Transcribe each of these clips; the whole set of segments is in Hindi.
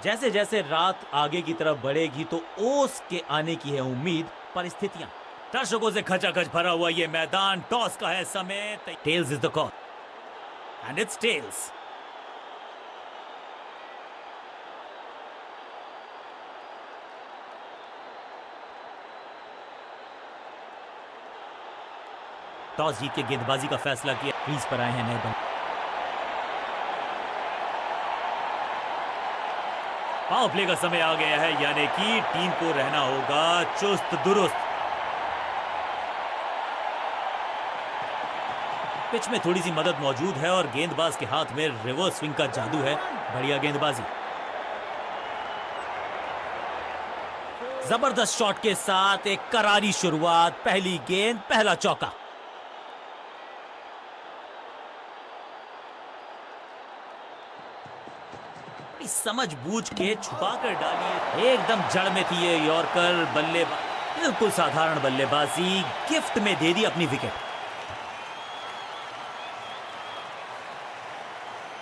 जैसे जैसे रात आगे की तरफ बढ़ेगी तो ओस के आने की है उम्मीद। परिस्थितियां दर्शकों से खचाखच भरा हुआ ये मैदान, टॉस का है समय। Tails is the call and it's tails. Toss जीत के गेंदबाजी का फैसला किया। क्रीज पर आए हैं नए बल्ले। पावर प्ले का समय आ गया है, यानी कि टीम को रहना होगा चुस्त दुरुस्त। पिच में थोड़ी सी मदद मौजूद है और गेंदबाज के हाथ में रिवर्स स्विंग का जादू है। बढ़िया गेंदबाजी। जबरदस्त शॉट के साथ एक करारी शुरुआत। पहली गेंद, पहला चौका। समझ बूझ के छुपा कर डाली, एकदम जड़ में थी ये यॉर्कर। बल्लेबाज बिल्कुल साधारण बल्लेबाजी, गिफ्ट में दे दी अपनी विकेट।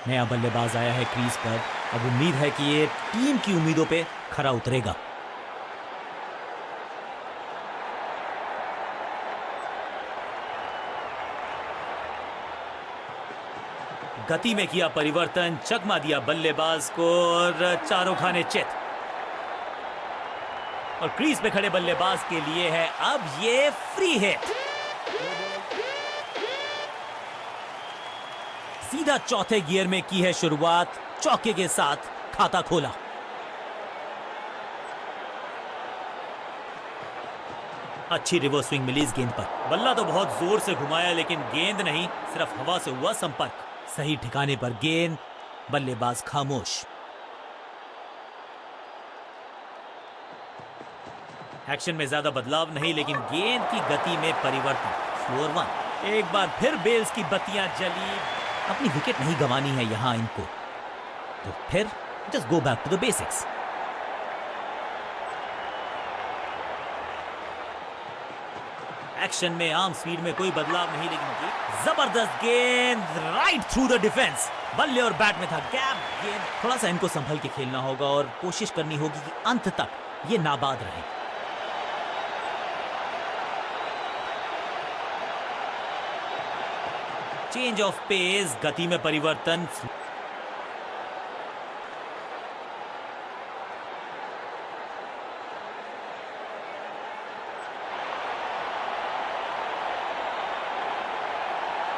नया बल्लेबाज आया है क्रीज पर। अब उम्मीद है कि ये टीम की उम्मीदों पे खरा उतरेगा। गति में किया परिवर्तन, चकमा दिया बल्लेबाज को और चारों खाने चित। और क्रीज पे खड़े बल्लेबाज के लिए है अब ये फ्री हिट। सीधा चौथे गियर में की है शुरुआत, चौके के साथ खाता खोला। अच्छी रिवर्स स्विंग मिली इस गेंद पर। बल्ला तो बहुत जोर से घुमाया लेकिन गेंद नहीं, सिर्फ हवा से हुआ संपर्क। सही ठिकाने पर गेंद, बल्लेबाज खामोश। एक्शन में ज्यादा बदलाव नहीं लेकिन गेंद की गति में परिवर्तन। Slower one. एक बार फिर बेल्स की बत्तियां जली। अपनी विकेट नहीं गंवानी है यहां इनको, तो फिर just go back to the basics. Action में आर्म स्पीड में कोई बदलाव नहीं लेकिन जबरदस्त गेंद राइट थ्रू द डिफेंस। बल्ले और बैट में था गैप। गेंद थोड़ा सा इनको संभल के खेलना होगा और कोशिश करनी होगी कि अंत तक ये नाबाद रहे। चेंज ऑफ पेस, गति में परिवर्तन।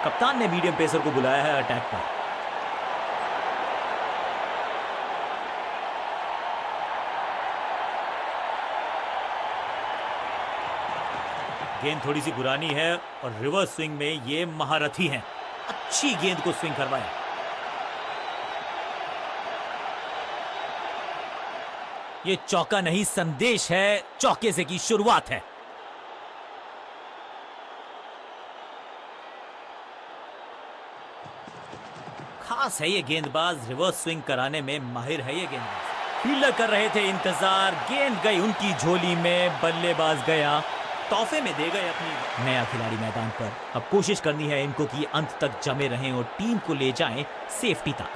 कप्तान ने मीडियम पेसर को बुलाया है अटैक पर। गेंद थोड़ी सी पुरानी है और रिवर्स स्विंग में ये महारथी हैं। अच्छी गेंद को स्विंग करवाया। ये चौका नहीं, संदेश है। चौके से की शुरुआत है। खास है ये गेंदबाज, रिवर्स स्विंग कराने में माहिर है ये गेंदबाज। फील्डर कर रहे थे इंतजार, गेंद गई उनकी झोली में, बल्लेबाज गया तोहफे में दे गए अपनी। नया खिलाड़ी मैदान पर, अब कोशिश करनी है इनको कि अंत तक जमे रहें और टीम को ले जाएं सेफ्टी तक।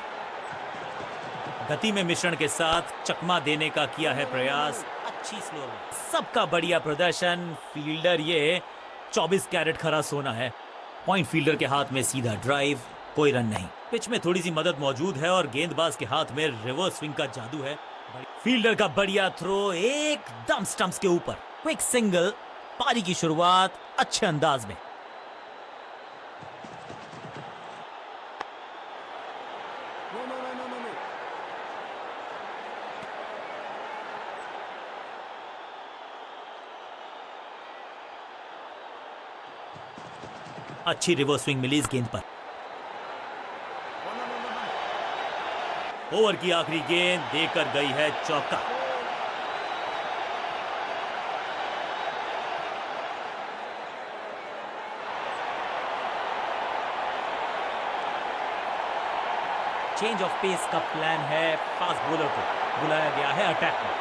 गति में मिश्रण के साथ चकमा देने का किया है प्रयास। अच्छी स्लो, सबका बढ़िया प्रदर्शन। फील्डर ये 24 कैरेट खरा सोना है। पॉइंट फील्डर के हाथ में सीधा ड्राइव, कोई रन नहीं। पिच में थोड़ी सी मदद मौजूद है और गेंदबाज के हाथ में रिवर्स स्विंग का जादू है। फील्डर का बढ़िया थ्रो, एकदम स्टंप्स के ऊपर। Quick single. पारी की शुरुआत अच्छे अंदाज में। अच्छी रिवर्स स्विंग मिली इस गेंद पर। ओवर की आखिरी गेंद देकर गई है चौका। चेंज ऑफ पेस का प्लान है। फास्ट बॉलर को बुलाया गया है अटैक में।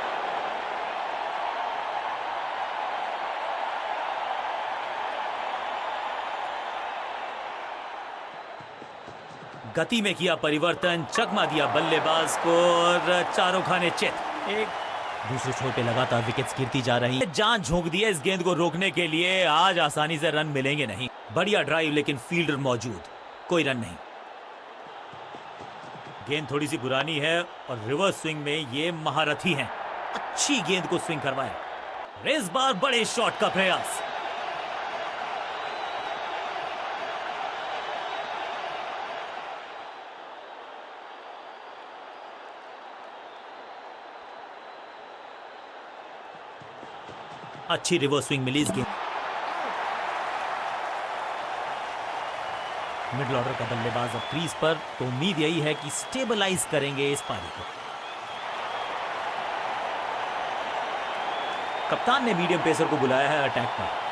गति में किया परिवर्तन, चकमा दिया बल्लेबाज को और चारों खाने चित। एक दूसरे छोर पे लगातार विकेट्स गिरती जा रही है। जान झोंक दी है इस गेंद को रोकने के लिए। आज आसानी से रन मिलेंगे नहीं। बढ़िया ड्राइव लेकिन फील्डर मौजूद, कोई रन नहीं। गेंद थोड़ी सी पुरानी है और रिवर्स स्विंग में ये महारथी हैं। अच्छी गेंद को स्विंग करवाया। इस बार बड़े शॉट का प्रयास। अच्छी रिवर्स स्विंग मिली इस गेंद। मिडिल ऑर्डर का बल्लेबाज अब क्रीज पर, तो उम्मीद यही है कि स्टेबलाइज करेंगे इस पारी को। कप्तान ने मीडियम पेसर को बुलाया है अटैक पर।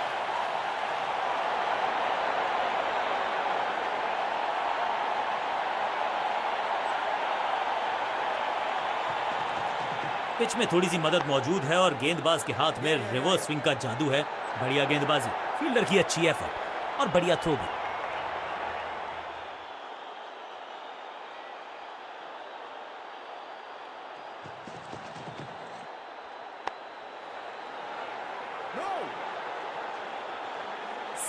पिच में थोड़ी सी मदद मौजूद है और गेंदबाज के हाथ में रिवर्स स्विंग का जादू है। बढ़िया गेंदबाजी, फील्डर की अच्छी एफर्ट और बढ़िया थ्रो भी।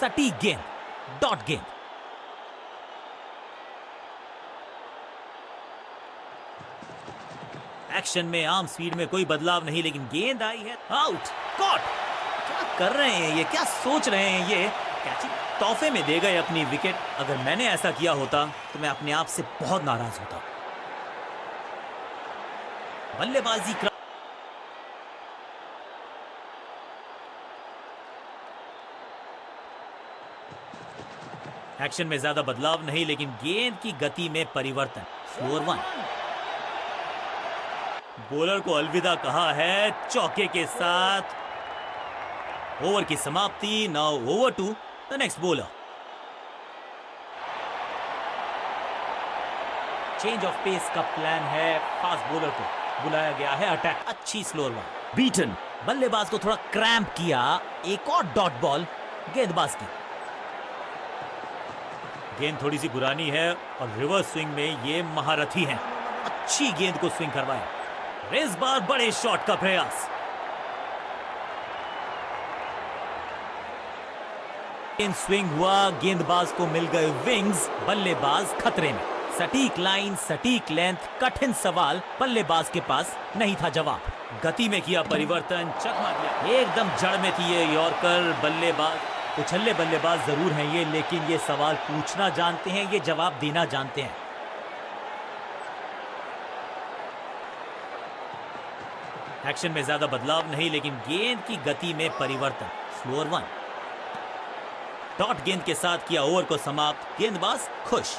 सटीक गेंद, डॉट गेंद। एक्शन में आर्म स्पीड में कोई बदलाव नहीं, लेकिन गेंद आई है आउट। कॉट। क्या कर रहे हैं ये, क्या सोच रहे हैं ये? कैचिंग तोहफे में दे गए अपनी विकेट। अगर मैंने ऐसा किया होता तो मैं अपने आप से बहुत नाराज होता। बल्लेबाजी एक्शन में ज्यादा बदलाव नहीं, लेकिन गेंद की गति में परिवर्तन। Slower one. बॉलर को अलविदा कहा है चौके के साथ। ओवर की समाप्ति। Now over to the next bowler. Change of pace का प्लान है। फास्ट बॉलर को बुलाया गया है अटैक। अच्छी स्लोअर वन। बीटन। बल्लेबाज को थोड़ा क्रैम्प किया। एक और डॉट बॉल गेंदबाज की। गेंद थोड़ी सी पुरानी है और रिवर्स स्विंग में ये महारथी हैं। अच्छी गेंद को स्विंग करवाया। इस बार बड़े शॉट का प्रयास। गेंद स्विंग हुआ, गेंदबाज को मिल गए विंग्स। बल्लेबाज खतरे में। सटीक लाइन, सटीक लेंथ, कठिन सवाल। बल्लेबाज के पास नहीं था जवाब। गति में किया परिवर्तन, चकमा दिया। एकदम जड़ में थी ये यॉर्कर। बल्लेबाज उछल्ले बल्लेबाज जरूर हैं ये, लेकिन ये सवाल पूछना जानते हैं, ये जवाब देना जानते हैं। एक्शन में ज्यादा बदलाव नहीं, लेकिन गेंद की गति में परिवर्तन। Slower one. डॉट गेंद के साथ किया ओवर को समाप्त। गेंदबाज खुश।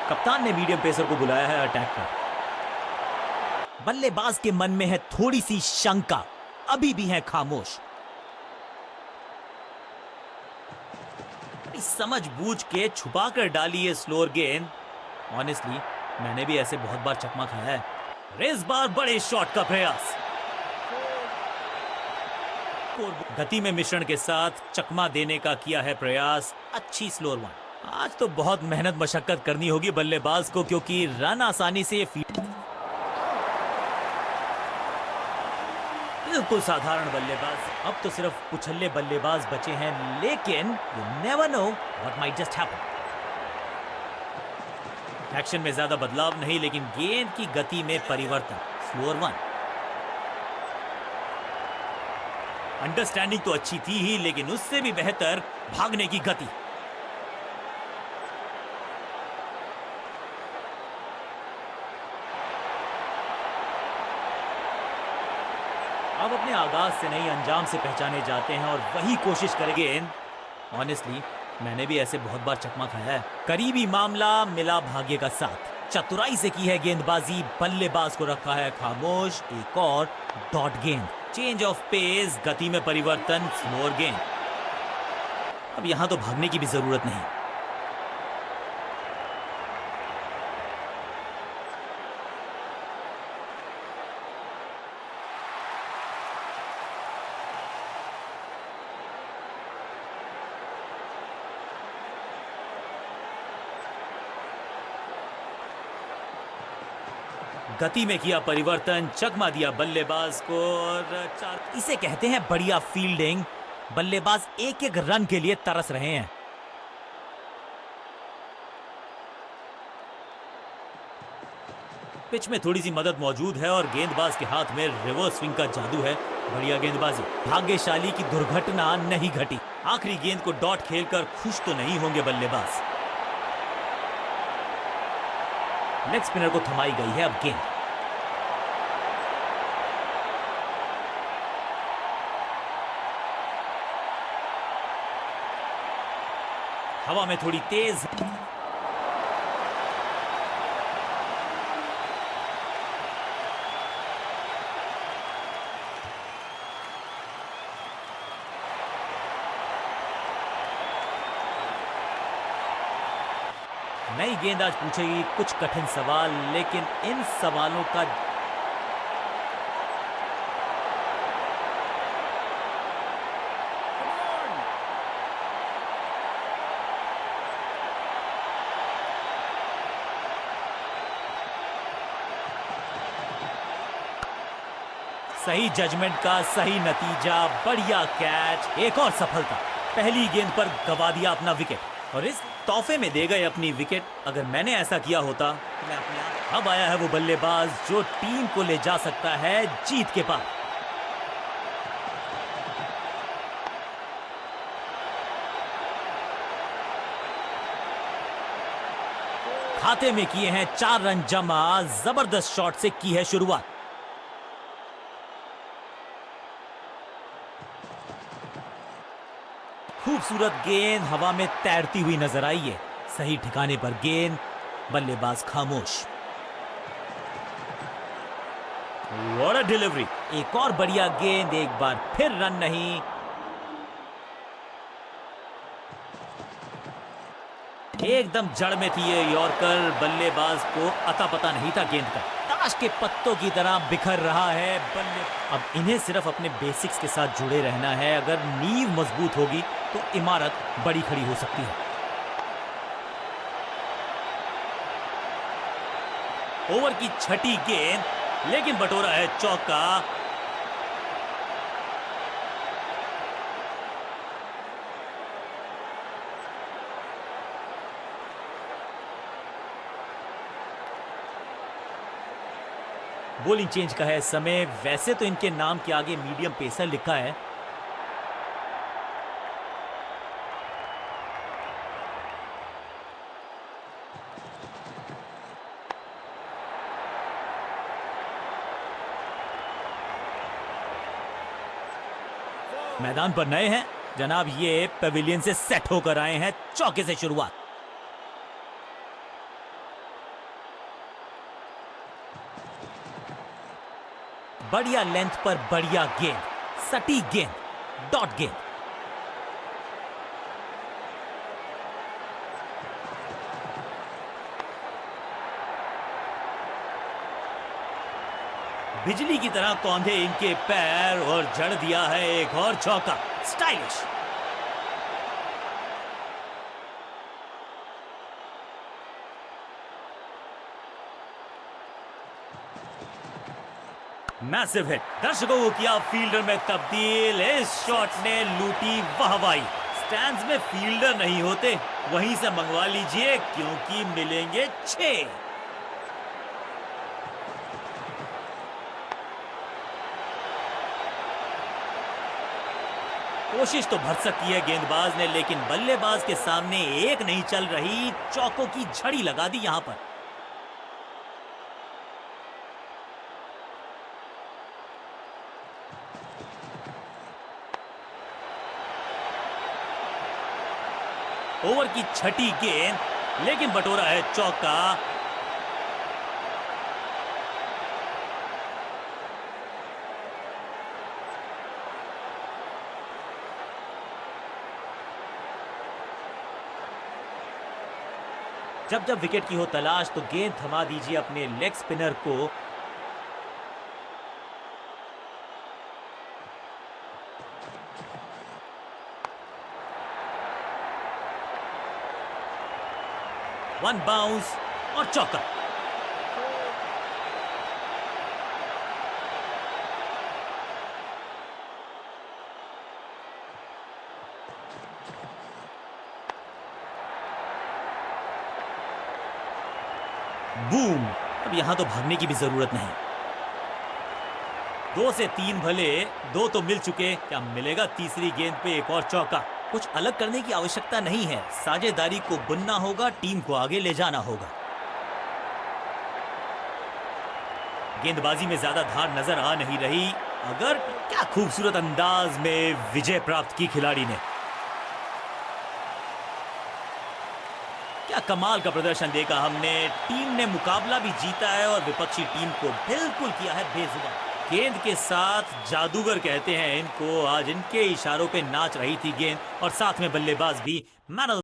कप्तान ने मीडियम पेसर को बुलाया है अटैक पर। बल्लेबाज के मन में है थोड़ी सी शंका, अभी भी है खामोश। समझ बूझ के छुपा कर डाली है स्लोअर गेंद। ऑनेस्टली मैंने भी ऐसे बहुत बार चकमा खाया है। इस बार बड़े शॉट का प्रयास। गति में मिश्रण के साथ चकमा देने का किया है प्रयास। अच्छी स्लोअर वन। आज तो बहुत मेहनत मशक्कत करनी होगी बल्लेबाज को, क्योंकि रन आसानी से ये बिल्कुल साधारण बल्लेबाज। अब तो सिर्फ उछल्ले बल्लेबाज बचे हैं, लेकिन you never know what might just happen. Action में ज्यादा बदलाव नहीं, लेकिन गेंद की गति में परिवर्तन। Slower one. अंडरस्टैंडिंग तो अच्छी थी ही, लेकिन उससे भी बेहतर भागने की गति। अब अपने आगाज से नहीं अंजाम से पहचाने जाते हैं और वही कोशिश करेंगे। ऑनेस्टली मैंने भी ऐसे बहुत बार चकमा खाया है। करीबी मामला, मिला भाग्य का साथ। चतुराई से की है गेंदबाजी। बल्लेबाज को रखा है खामोश। एक और डॉट गेंद। चेंज ऑफ पेस, गति में परिवर्तन। स्लोअर गेंद। अब यहां तो भागने की भी जरूरत नहीं। गति में किया परिवर्तन, चकमा दिया बल्लेबाज को और इसे कहते हैं बढ़िया फील्डिंग। बल्लेबाज एक एक रन के लिए तरस रहे हैं। पिच में थोड़ी सी मदद मौजूद है और गेंदबाज के हाथ में रिवर्स स्विंग का जादू है। बढ़िया गेंदबाजी। भाग्यशाली की दुर्घटना नहीं घटी। आखिरी गेंद को डॉट खेलकर खुश तो नहीं होंगे बल्लेबाज। लेग स्पिनर को थमाई गई है अब गेंद। हवा में थोड़ी तेज। नई गेंद आज पूछेगी कुछ कठिन सवाल, लेकिन इन सवालों का सही जजमेंट का सही नतीजा। बढ़िया कैच, एक और सफलता। पहली गेंद पर गवा दिया अपना विकेट और इस तोहफे में दे गए अपनी विकेट। अगर मैंने ऐसा किया होता तो मैं अपने आप। अब आया है वो बल्लेबाज जो टीम को ले जा सकता है जीत के पार। खाते में किए हैं 4 रन जमा। जबरदस्त शॉट से की है शुरुआत। खूबसूरत गेंद हवा में तैरती हुई नजर आई है। सही ठिकाने पर गेंद, बल्लेबाज खामोश। What a delivery. एक और बढ़िया गेंद, एक बार फिर रन नहीं। एकदम जड़ में थी ये यॉर्कर। बल्लेबाज को अता पता नहीं था गेंद का। ताश के पत्तों की तरह बिखर रहा है बल्ले। अब इन्हें सिर्फ अपने बेसिक्स के साथ जुड़े रहना है। अगर नींव मजबूत होगी तो इमारत बड़ी खड़ी हो सकती है। ओवर की छठी गेंद, लेकिन बटोरा है चौका। बॉलिंग चेंज का है समय। वैसे तो इनके नाम के आगे मीडियम पेसर लिखा है। मैदान पर नए हैं जनाब, ये पेविलियन से सेट होकर आए हैं। चौके से शुरुआत। बढ़िया लेंथ पर बढ़िया गेंद, सटीक गेंद, डॉट गेंद। बिजली की तरह कौंधे इनके पैर और जड़ दिया है एक और चौका। स्टाइलिश। Massive hit. दर्शकों को किया फील्डर में तब्दील। इस शॉट ने लूटी वाहवाही। स्टैंड्स में फील्डर नहीं होते, वहीं से मंगवा लीजिए क्योंकि मिलेंगे 6। कोशिश तो भरसक की है गेंदबाज ने, लेकिन बल्लेबाज के सामने एक नहीं चल रही। चौकों की झड़ी लगा दी यहां पर। ओवर की छठी गेंद, लेकिन बटोरा है चौका। जब जब विकेट की हो तलाश तो गेंद थमा दीजिए अपने लेग स्पिनर को। वन बाउंस और चौका। बूम। अब यहां तो भागने की भी जरूरत नहीं। 2 से 3 भले, 2 तो मिल चुके, क्या मिलेगा तीसरी गेंद पे एक और चौका। कुछ अलग करने की आवश्यकता नहीं है, साझेदारी को बुनना होगा, टीम को आगे ले जाना होगा। गेंदबाजी में ज्यादा धार नजर आ नहीं रही, अगर क्या खूबसूरत अंदाज में विजय प्राप्त की खिलाड़ी ने। क्या कमाल का प्रदर्शन देखा हमने। टीम ने मुकाबला भी जीता है और विपक्षी टीम को बिल्कुल किया है बेजुबान। गेंद के साथ जादूगर कहते हैं इनको, आज इनके इशारों पे नाच रही थी गेंद और साथ में बल्लेबाज भी। मैन